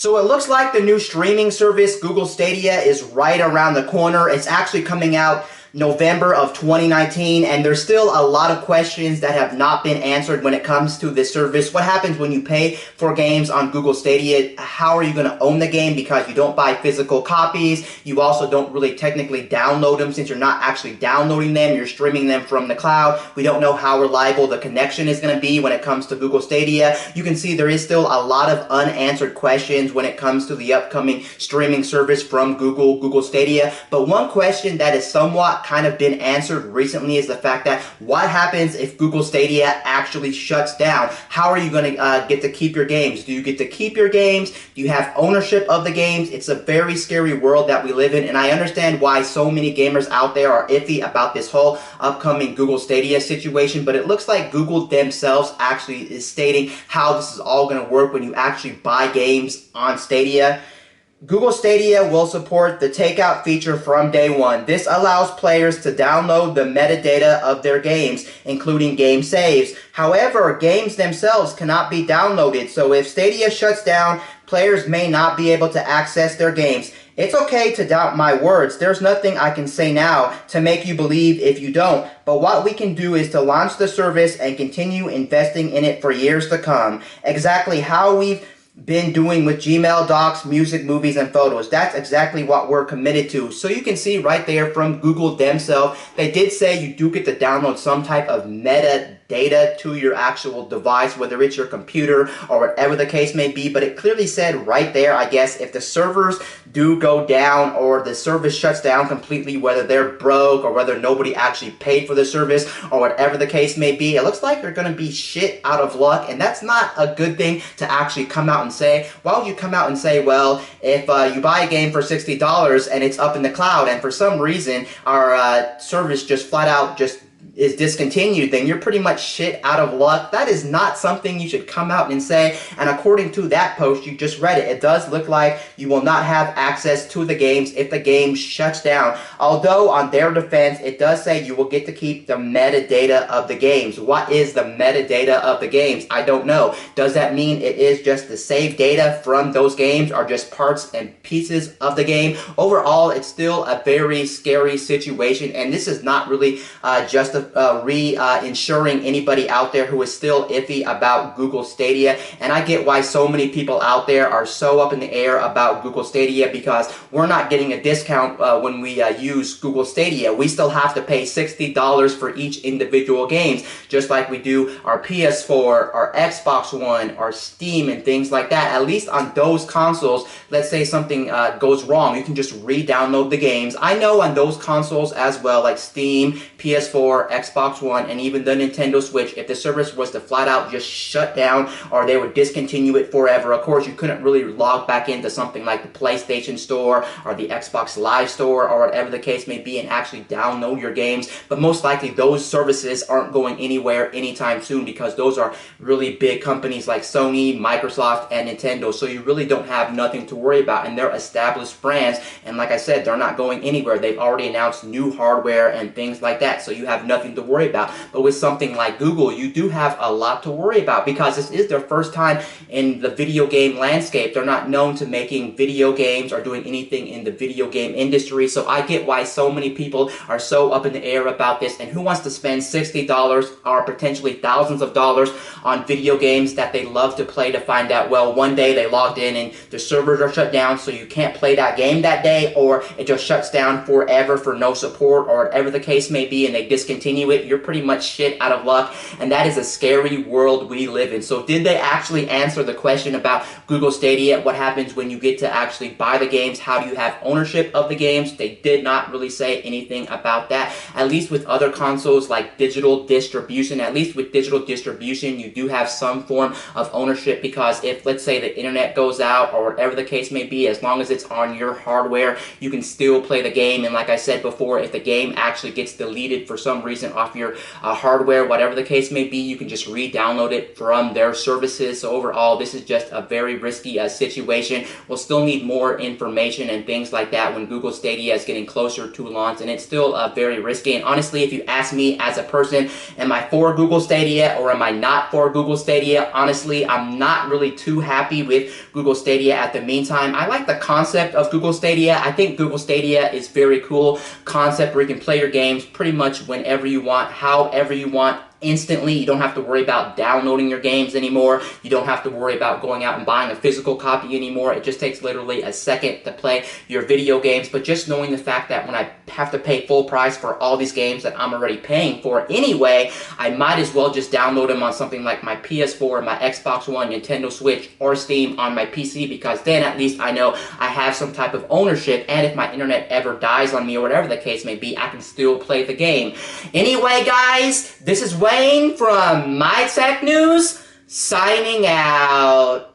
So it looks like the new streaming service, Google Stadia, is right around the corner. It's actually coming out November of 2019, and there's still a lot of questions that have not been answered when it comes to this service. What happens when you pay for games on Google Stadia? How are you going to own the game because you don't buy physical copies? You also don't really technically download them since you're not actually downloading them. You're streaming them from the cloud. We don't know how reliable the connection is going to be when it comes to Google Stadia. You can see there is still a lot of unanswered questions when it comes to the upcoming streaming service from Google Stadia. But one question that is somewhat kind of been answered recently is the fact that what happens if Google Stadia actually shuts down? How are you going to get to keep your games? Do you get to keep your games? Do you have ownership of the games? It's a very scary world that we live in, and I understand why so many gamers out there are iffy about this whole upcoming Google Stadia situation, but it looks like Google themselves actually is stating how this is all going to work when you actually buy games on Stadia. Google Stadia will support the takeout feature from day one. This allows players to download the metadata of their games, including game saves. However, games themselves cannot be downloaded, so if Stadia shuts down, players may not be able to access their games. It's okay to doubt my words. There's nothing I can say now to make you believe if you don't. But what we can do is to launch the service and continue investing in it for years to come. Exactly how we've been doing with Gmail, Docs, music, movies, and photos. That's exactly what we're committed to. So you can see right there from Google themselves, they did say you do get to download some type of metadata to your actual device, whether it's your computer or whatever the case may be, but it clearly said right there, I guess, if the servers do go down or the service shuts down completely, whether they're broke or whether nobody actually paid for the service or whatever the case may be, it looks like you're going to be shit out of luck, and that's not a good thing to actually come out and say. Why would you come out and say, well, if you buy a game for $60 and it's up in the cloud and for some reason our service just flat out just is discontinued, then you're pretty much shit out of luck. That is not something you should come out and say, and according to that post, you just read it, it does look like you will not have access to the games if the game shuts down. Although, on their defense, it does say you will get to keep the metadata of the games. What is the metadata of the games? I don't know. Does that mean it is just the saved data from those games or just parts and pieces of the game? Overall, it's still a very scary situation, and this is not really just reinsuring anybody out there who is still iffy about Google Stadia. And I get why so many people out there are so up in the air about Google Stadia, because we're not getting a discount when we use Google Stadia. We still have to pay $60 for each individual games, just like we do our PS4, our Xbox One, our Steam, and things like that. At least on those consoles, let's say something goes wrong, you can just re-download the games. I know on those consoles as well, like Steam, PS4, Xbox One, and even the Nintendo Switch, if the service was to flat out just shut down or they would discontinue it forever, of course you couldn't really log back into something like the PlayStation Store or the Xbox Live Store or whatever the case may be and actually download your games. But most likely those services aren't going anywhere anytime soon, because those are really big companies like Sony, Microsoft, and Nintendo, so you really don't have nothing to worry about, and they're established brands, and like I said, they're not going anywhere. They've already announced new hardware and things like that, so you have nothing to worry about. But with something like Google, you do have a lot to worry about, because this is their first time in the video game landscape. They're not known to making video games or doing anything in the video game industry, so I get why so many people are so up in the air about this. And who wants to spend $60 or potentially thousands of dollars on video games that they love to play to find out, well, one day they logged in and the servers are shut down, so you can't play that game that day, or it just shuts down forever for no support or whatever the case may be, and they discontinue it? You're pretty much shit out of luck, and that is a scary world we live in. So did they actually answer the question about Google Stadia? What happens when you get to actually buy the games? How do you have ownership of the games? They did not really say anything about that. At least with other consoles like digital distribution, at least with digital distribution, you do have some form of ownership, because if, let's say, the internet goes out or whatever the case may be, as long as it's on your hardware, you can still play the game. And like I said before, if the game actually gets deleted for some reason, reason off your hardware, whatever the case may be, you can just re-download it from their services. So overall, this is just a very risky situation. We'll still need more information and things like that when Google Stadia is getting closer to launch, and it's still very risky. And honestly, if you ask me as a person, am I for Google Stadia or am I not for Google Stadia? Honestly, I'm not really too happy with Google Stadia at the meantime. I like the concept of Google Stadia. I think Google Stadia is very cool concept where you can play your games pretty much whenever you want, however you want, instantly. You don't have to worry about downloading your games anymore. You don't have to worry about going out and buying a physical copy anymore. It just takes literally a second to play your video games. But just knowing the fact that when I have to pay full price for all these games that I'm already paying for anyway, I might as well just download them on something like my PS4, my Xbox One, Nintendo Switch, or Steam on my PC, because then at least I know I have some type of ownership, and if my internet ever dies on me or whatever the case may be, I can still play the game. Anyway, guys, this is Wayne from My Tech News, signing out.